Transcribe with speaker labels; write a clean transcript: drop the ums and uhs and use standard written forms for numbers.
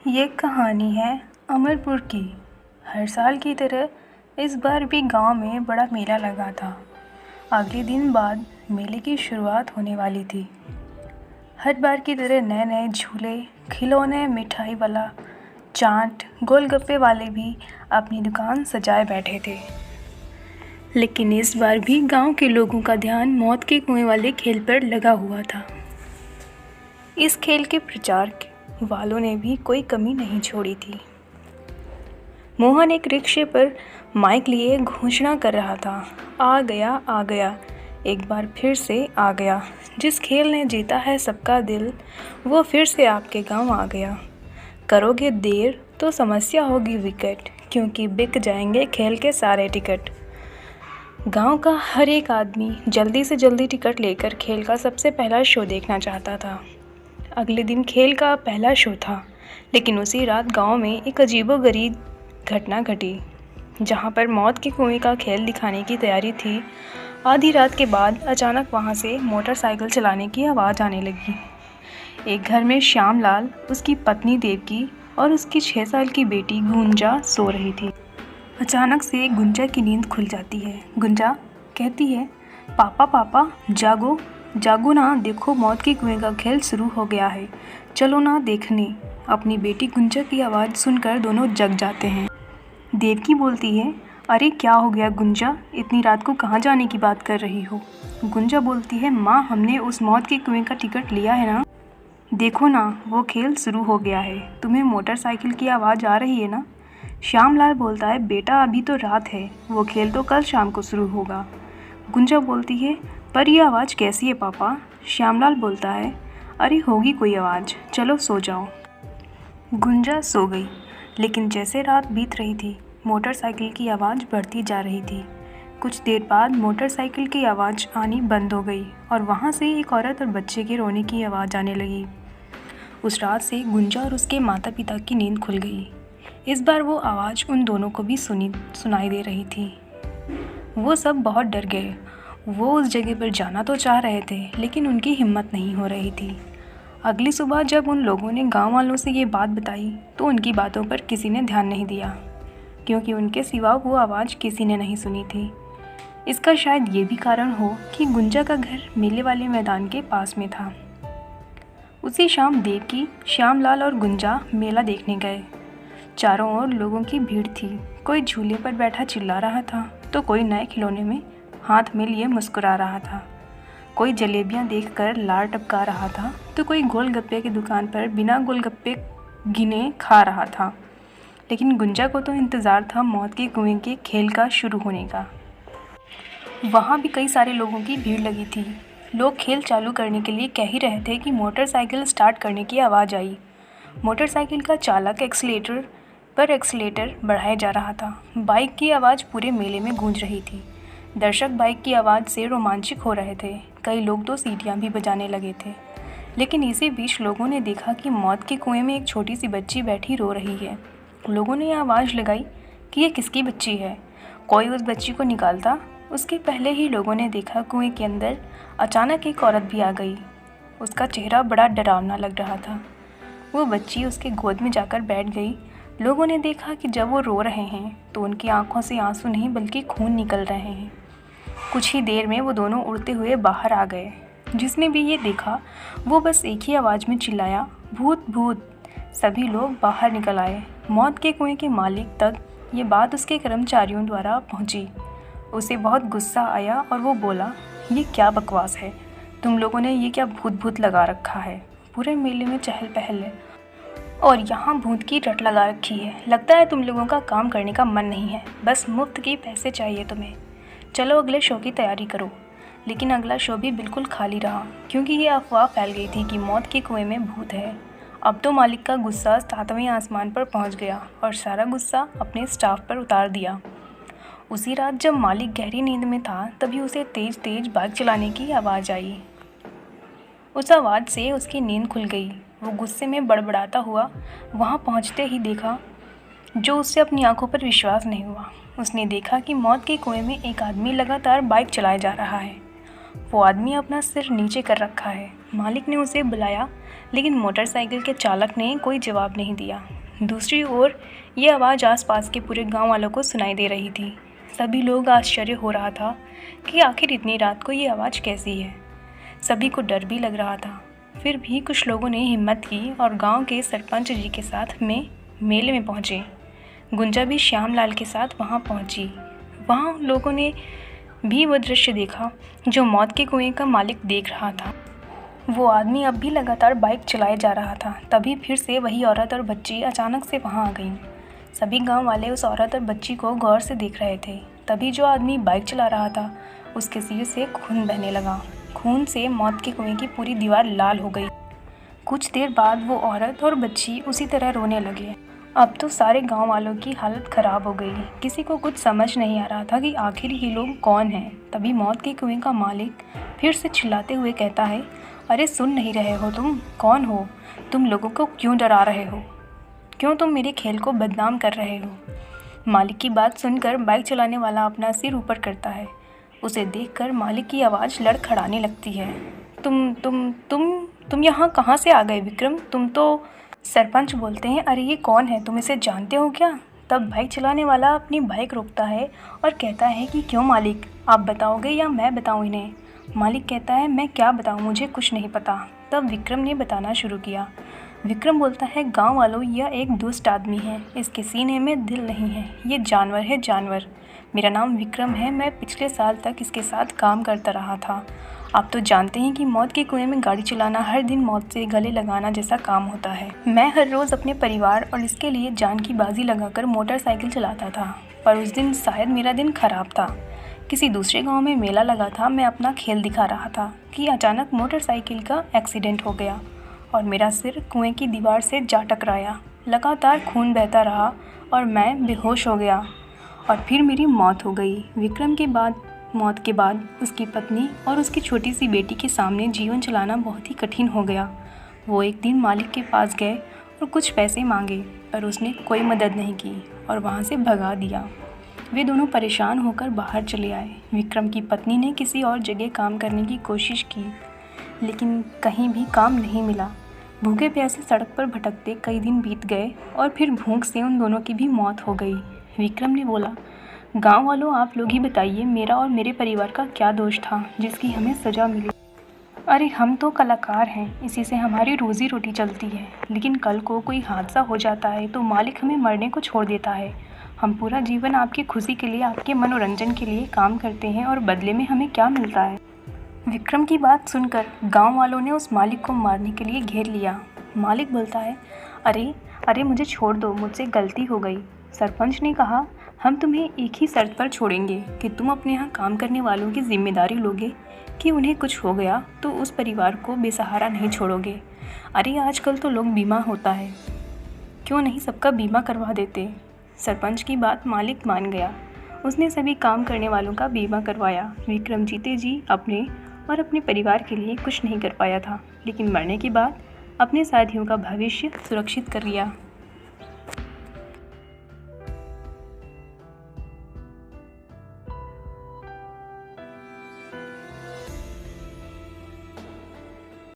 Speaker 1: ये कहानी है अमरपुर की। हर साल की तरह इस बार भी गांव में बड़ा मेला लगा था। अगले दिन बाद मेले की शुरुआत होने वाली थी। हर बार की तरह नए नए झूले, खिलौने, मिठाई वाला, चाट, गोलगप्पे वाले भी अपनी दुकान सजाए बैठे थे। लेकिन इस बार भी गांव के लोगों का ध्यान मौत के कुएं वाले खेल पर लगा हुआ था। इस खेल के प्रचार वालों ने भी कोई कमी नहीं छोड़ी थी। मोहन एक रिक्शे पर माइक लिए घोषणा कर रहा था, आ गया, एक बार फिर से आ गया। जिस खेल ने जीता है सबका दिल, वो फिर से आपके गांव आ गया। करोगे देर तो समस्या होगी विकट, क्योंकि बिक जाएंगे खेल के सारे टिकट। गांव का हर एक आदमी जल्दी से जल्दी टिकट लेकर खेल का सबसे पहला शो देखना चाहता था। अगले दिन खेल का पहला शो था, लेकिन उसी रात गांव में एक अजीबोगरीब घटना घटी। जहां पर मौत के कुएं का खेल दिखाने की तैयारी थी, आधी रात के बाद अचानक वहां से मोटरसाइकिल चलाने की आवाज़ आने लगी। एक घर में श्यामलाल, उसकी पत्नी देवकी और उसकी 6 साल की बेटी गुंजा सो रही थी। अचानक से गुंजा की नींद खुल जाती है। गुंजा कहती है, पापा जागो जागो ना, देखो मौत के कुएं का खेल शुरू हो गया है, चलो ना देखने। अपनी बेटी गुंजा की आवाज़ सुनकर दोनों जग जाते हैं। देवकी बोलती है, अरे क्या हो गया गुंजा, इतनी रात को कहाँ जाने की बात कर रही हो? गुंजा बोलती है, माँ हमने उस मौत के कुएं का टिकट लिया है ना, देखो ना वो खेल शुरू हो गया है, तुम्हें मोटरसाइकिल की आवाज़ आ रही है ना? श्यामलाल बोलता है, बेटा अभी तो रात है, वो खेल तो कल शाम को शुरू होगा। गुंजा बोलती है, पर यह आवाज़ कैसी है पापा? श्यामलाल बोलता है, अरे होगी कोई आवाज़, चलो सो जाओ। गुंजा सो गई, लेकिन जैसे रात बीत रही थी, मोटरसाइकिल की आवाज़ बढ़ती जा रही थी। कुछ देर बाद मोटरसाइकिल की आवाज़ आनी बंद हो गई और वहाँ से एक औरत और बच्चे के रोने की आवाज़ आने लगी। उस रात से गुंजा और उसके माता पिता की नींद खुल गई। इस बार वो आवाज़ उन दोनों को भी सुनाई दे रही थी। वो सब बहुत डर गए। वो उस जगह पर जाना तो चाह रहे थे, लेकिन उनकी हिम्मत नहीं हो रही थी। अगली सुबह जब उन लोगों ने गांव वालों से ये बात बताई, तो उनकी बातों पर किसी ने ध्यान नहीं दिया, क्योंकि उनके सिवा वो आवाज़ किसी ने नहीं सुनी थी। इसका शायद ये भी कारण हो कि गुंजा का घर मेले वाले मैदान के पास में था। उसी शाम देवकी, श्यामलाल और गुंजा मेला देखने गए। चारों ओर लोगों की भीड़ थी। कोई झूले पर बैठा चिल्ला रहा था, तो कोई नए खिलौने में हाथ में लिए मुस्कुरा रहा था। कोई जलेबियां देखकर लार टपका रहा था, तो कोई गोलगप्पे की दुकान पर बिना गोलगप्पे गिने खा रहा था। लेकिन गुंजा को तो इंतज़ार था मौत के कुएं के खेल का शुरू होने का। वहाँ भी कई सारे लोगों की भीड़ लगी थी। लोग खेल चालू करने के लिए कह ही रहे थे कि मोटरसाइकिल स्टार्ट करने की आवाज़ आई। मोटरसाइकिल का चालक एक्सीलेटर बढ़ाया जा रहा था। बाइक की आवाज़ पूरे मेले में गूंज रही थी। दर्शक बाइक की आवाज़ से रोमांचित हो रहे थे। कई लोग तो सीटियां भी बजाने लगे थे। लेकिन इसी बीच लोगों ने देखा कि मौत के कुएं में एक छोटी सी बच्ची बैठी रो रही है। लोगों ने आवाज़ लगाई कि ये किसकी बच्ची है, कोई उस बच्ची को निकालता। उसके पहले ही लोगों ने देखा कुएं के अंदर अचानक एक औरत भी आ गई। उसका चेहरा बड़ा डरावना लग रहा था। वो बच्ची उसके गोद में जाकर बैठ गई। लोगों ने देखा कि जब वो रो रहे हैं तो उनकी आंखों से आंसू नहीं बल्कि खून निकल रहे हैं। कुछ ही देर में वो दोनों उड़ते हुए बाहर आ गए। जिसने भी ये देखा वो बस एक ही आवाज़ में चिल्लाया, भूत भूत। सभी लोग बाहर निकल आए। मौत के कुएं के मालिक तक ये बात उसके कर्मचारियों द्वारा पहुंची। उसे बहुत गुस्सा आया और वो बोला, ये क्या बकवास है, तुम लोगों ने ये क्या भूत भूत लगा रखा है? पूरे मेले में चहल पहल है और यहाँ भूत की रट लगा रखी है। लगता है तुम लोगों का काम करने का मन नहीं है, बस मुफ्त के पैसे चाहिए तुम्हें। चलो अगले शो की तैयारी करो। लेकिन अगला शो भी बिल्कुल खाली रहा, क्योंकि ये अफवाह फैल गई थी कि मौत के कुएं में भूत है। अब तो मालिक का गुस्सा 7वें आसमान पर पहुंच गया और सारा गुस्सा अपने स्टाफ पर उतार दिया। उसी रात जब मालिक गहरी नींद में था, तभी उसे तेज तेज बाइक चलाने की आवाज़ आई। उस आवाज़ से उसकी नींद खुल गई। वो गुस्से में बड़बड़ाता हुआ वहाँ पहुँचते ही देखा जो उससे अपनी आंखों पर विश्वास नहीं हुआ। उसने देखा कि मौत के कुएं में एक आदमी लगातार बाइक चलाए जा रहा है। वो आदमी अपना सिर नीचे कर रखा है। मालिक ने उसे बुलाया, लेकिन मोटरसाइकिल के चालक ने कोई जवाब नहीं दिया। दूसरी ओर ये आवाज़ आसपास के पूरे गांव वालों को सुनाई दे रही थी। सभी लोग आश्चर्य हो रहा था कि आखिर इतनी रात को ये आवाज़ कैसी है। सभी को डर भी लग रहा था। फिर भी कुछ लोगों ने हिम्मत की और गांव के सरपंच जी के साथ में मेले में पहुंचे। गुंजा भी श्यामलाल के साथ वहां पहुंची। वहां लोगों ने भी वो दृश्य देखा जो मौत के कुएं का मालिक देख रहा था। वो आदमी अब भी लगातार बाइक चलाए जा रहा था। तभी फिर से वही औरत और बच्ची अचानक से वहां आ गई। सभी गांव वाले उस औरत और बच्ची को गौर से देख रहे थे। तभी जो आदमी बाइक चला रहा था उसके सिर से खून बहने लगा। खून से मौत के कुएं की पूरी दीवार लाल हो गई। कुछ देर बाद वो औरत और बच्ची उसी तरह रोने लगे। अब तो सारे गांव वालों की हालत ख़राब हो गई। किसी को कुछ समझ नहीं आ रहा था कि आखिर ये लोग कौन हैं। तभी मौत के कुएं का मालिक फिर से चिल्लाते हुए कहता है, अरे सुन नहीं रहे हो तुम? कौन हो? तुम लोगों को क्यों डरा रहे हो? क्यों तुम मेरे खेल को बदनाम कर रहे हो? मालिक की बात सुनकर बाइक चलाने वाला अपना सिर ऊपर करता है। उसे देखकर मालिक की आवाज़ लड़खड़ाने लगती है। तुम यहाँ कहाँ से आ गए विक्रम? तुम तो सरपंच बोलते हैं। अरे ये कौन है? तुम इसे जानते हो क्या? तब बाइक चलाने वाला अपनी बाइक रोकता है और कहता है कि क्यों मालिक, आप बताओगे या मैं बताऊँ इन्हें? मालिक कहता है, मैं क्या बताऊँ, मुझे कुछ नहीं पता। तब विक्रम ने बताना शुरू किया। विक्रम बोलता है, गांव वालों, यह एक दुष्ट आदमी है। इसके सीने में दिल नहीं है। ये जानवर है, जानवर। मेरा नाम विक्रम है। मैं पिछले साल तक इसके साथ काम करता रहा था। आप तो जानते हैं कि मौत के कुएं में गाड़ी चलाना हर दिन मौत से गले लगाना जैसा काम होता है। मैं हर रोज़ अपने परिवार और इसके लिए जान की बाजी लगाकर मोटरसाइकिल चलाता था, पर उस दिन शायद मेरा दिन खराब था। किसी दूसरे गांव में मेला लगा था। मैं अपना खेल दिखा रहा था कि अचानक मोटरसाइकिल का एक्सीडेंट हो गया और मेरा सिर कुएं की दीवार से जा टकराया। लगातार खून बहता रहा और मैं बेहोश हो गया और फिर मेरी मौत हो गई। विक्रम के मौत के बाद उसकी पत्नी और उसकी छोटी सी बेटी के सामने जीवन चलाना बहुत ही कठिन हो गया। वो एक दिन मालिक के पास गए और कुछ पैसे मांगे, पर उसने कोई मदद नहीं की और वहाँ से भगा दिया। वे दोनों परेशान होकर बाहर चले आए। विक्रम की पत्नी ने किसी और जगह काम करने की कोशिश की, लेकिन कहीं भी काम नहीं मिला। भूखे प्यासे सड़क पर भटकते कई दिन बीत गए और फिर भूख से उन दोनों की भी मौत हो गई। विक्रम ने बोला, गांव वालों, आप लोग ही बताइए, मेरा और मेरे परिवार का क्या दोष था जिसकी हमें सज़ा मिली? अरे हम तो कलाकार हैं, इसी से हमारी रोज़ी रोटी चलती है। लेकिन कल को कोई हादसा हो जाता है तो मालिक हमें मरने को छोड़ देता है। हम पूरा जीवन आपकी खुशी के लिए, आपके मनोरंजन के लिए काम करते हैं और बदले में हमें क्या मिलता है? विक्रम की बात सुनकर गांव वालों ने उस मालिक को मारने के लिए घेर लिया। मालिक बोलता है, अरे मुझे छोड़ दो, मुझसे गलती हो गई। सरपंच ने कहा, हम तुम्हें एक ही शर्त पर छोड़ेंगे कि तुम अपने यहाँ काम करने वालों की जिम्मेदारी लोगे कि उन्हें कुछ हो गया तो उस परिवार को बेसहारा नहीं छोड़ोगे। अरे आजकल तो लोग बीमा होता है, क्यों नहीं सबका बीमा करवा देते? सरपंच की बात मालिक मान गया। उसने सभी काम करने वालों का बीमा करवाया। विक्रम जीते जी अपने और अपने परिवार के लिए कुछ नहीं कर पाया था, लेकिन मरने के बाद अपने साथियों का भविष्य सुरक्षित कर लिया।